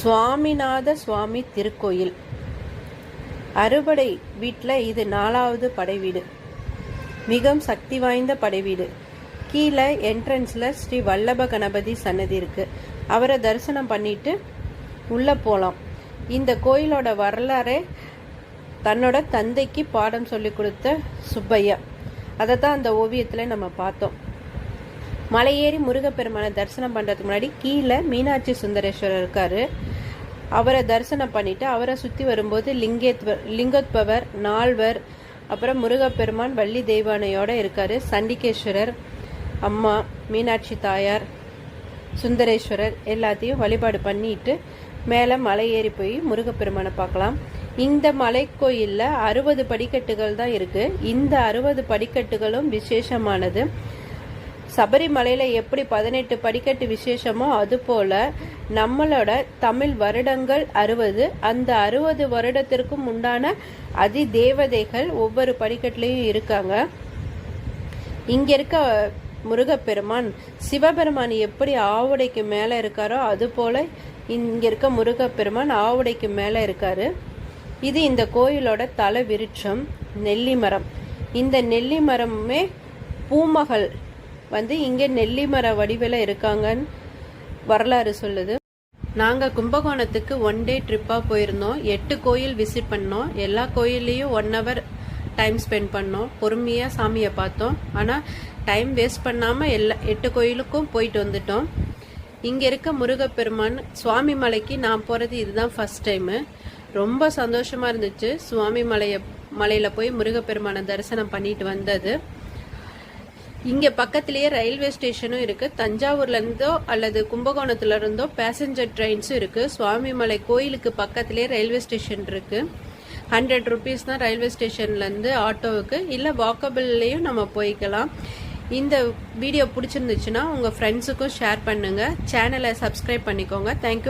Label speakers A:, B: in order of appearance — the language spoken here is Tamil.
A: சுவாமிநாத சுவாமி திருக்கோயில் அறுபடை வீட்டில் இது 4வது படை வீடு. மிகவும் சக்தி வாய்ந்த படை வீடு. கீழே என்ட்ரன்ஸில் ஸ்ரீ வல்லப கணபதி சன்னதி இருக்குது. அவரை தரிசனம் பண்ணிட்டு உள்ளே போகலாம். இந்த கோயிலோட வரலாறே தன்னோட தந்தைக்கு பாடம் சொல்லி கொடுத்த சுப்பையா. அதை தான் அந்த ஓவியத்தில் நம்ம பார்த்தோம். மலையேறி முருகப்பெருமானை தரிசனம் பண்ணுறதுக்கு முன்னாடி கீழே மீனாட்சி சுந்தரேஸ்வரர் இருக்கார். அவரை தரிசனம் பண்ணிவிட்டு அவரை சுற்றி வரும்போது லிங்கோத்பவர், நால்வர், அப்புறம் முருகப்பெருமான் வள்ளி தெய்வானையோடு இருக்கார். சண்டிகேஸ்வரர், அம்மா, மீனாட்சி தாயார், சுந்தரேஸ்வரர் எல்லாத்தையும் வழிபாடு பண்ணிட்டு மேலே மலை ஏறி போய் முருகப்பெருமானை பார்க்கலாம். இந்த மலைக்கோயிலில் 60 படிக்கட்டுகள் தான் இருக்குது. இந்த 60 படிக்கட்டுகளும் விசேஷமானது. சபரிமலையில் எப்படி 18 படிக்கட்டு விசேஷமோ அதுபோல் நம்மளோட தமிழ் வருடங்கள் 60. அந்த 60 வருடத்திற்கும் உண்டான அதி தேவதைகள் ஒவ்வொரு படிக்கட்டுலேயும் இருக்காங்க. இங்கே இருக்க முருகப்பெருமான் சிவபெருமான் எப்படி ஆவுடைக்கு மேலே இருக்காரோ அதுபோல் இங்கே இருக்க முருகப்பெருமான் ஆவுடைக்கு மேலே இருக்காரு. இது இந்த கோயிலோட தல விருட்சம் நெல்லி மரம். இந்த நெல்லி மரமே பூமகள் இங்கே நெல்லி மர வடிவில் இருக்காங்கன்னு வரலாறு சொல்லுது. நாங்கள் கும்பகோணத்துக்கு 1 டே ட்ரிப்பாக போயிருந்தோம். 8 கோயில் விசிட் பண்ணோம். எல்லா கோயில்லையும் 1 hour டைம் ஸ்பெண்ட் பண்ணோம். பொறுமையாக சாமியை பார்த்தோம். ஆனால் டைம் வேஸ்ட் பண்ணாமல் 8 கோயிலுக்கும் போயிட்டு வந்துட்டோம். இங்கே இருக்க முருகப்பெருமான் சுவாமி மலைக்கு நான் போகிறது இதுதான் ஃபர்ஸ்ட் டைமு. ரொம்ப சந்தோஷமாக இருந்துச்சு சுவாமி மலையில் போய் முருகப்பெருமானை தரிசனம் பண்ணிட்டு வந்தது. இங்கே பக்கத்திலேயே ரயில்வே ஸ்டேஷனும் இருக்குது. தஞ்சாவூர்லேருந்தோ அல்லது கும்பகோணத்துலேருந்தோ பேசஞ்சர் ட்ரெயின்ஸும் இருக்குது. சுவாமிமலை கோயிலுக்கு பக்கத்திலேயே ரயில்வே ஸ்டேஷன் இருக்குது. 100 rupees தான் ரயில்வே ஸ்டேஷன்லேருந்து ஆட்டோவுக்கு. இல்லை வாக்கபிள்லேயும் நம்ம போய்க்கலாம். இந்த வீடியோ பிடிச்சிருந்துச்சுன்னா உங்கள் ஃப்ரெண்ட்ஸுக்கும் ஷேர் பண்ணுங்கள். சேனலை சப்ஸ்கிரைப் பண்ணிக்கோங்க. தேங்க்யூ.